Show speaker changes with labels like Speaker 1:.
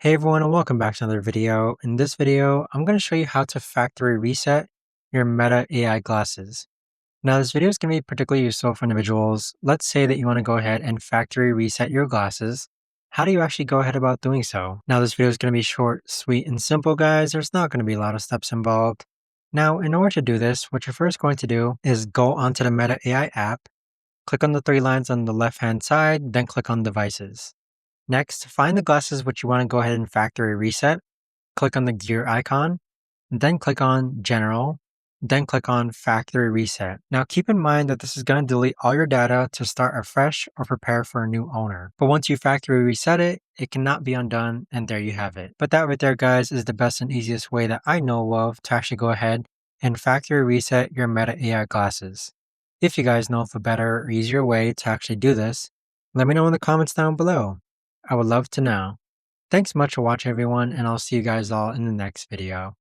Speaker 1: Hey everyone, and welcome back to another video. In this video, I'm going to show you how to factory reset your Meta AI glasses. Now, this video is going to be particularly useful for individuals. Let's say that you want to go ahead and factory reset your glasses. How do you actually go ahead about doing so? Now, this video is going to be short, sweet, and simple, guys. There's not going to be a lot of steps involved. Now, in order to do this, what you're first going to do is go onto the Meta AI app, click on the three lines on the left-hand side, then click on Devices. Next, find the glasses which you want to go ahead and factory reset. Click on the gear icon, then click on General, then click on Factory Reset. Now keep in mind that this is going to delete all your data to start afresh or prepare for a new owner. But once you factory reset it, it cannot be undone, and there you have it. But that right there, guys, is the best and easiest way that I know of to actually go ahead and factory reset your Meta AI glasses. If you guys know of a better or easier way to actually do this, let me know in the comments down below. I would love to know. Thanks so much for watching everyone, and I'll see you guys all in the next video.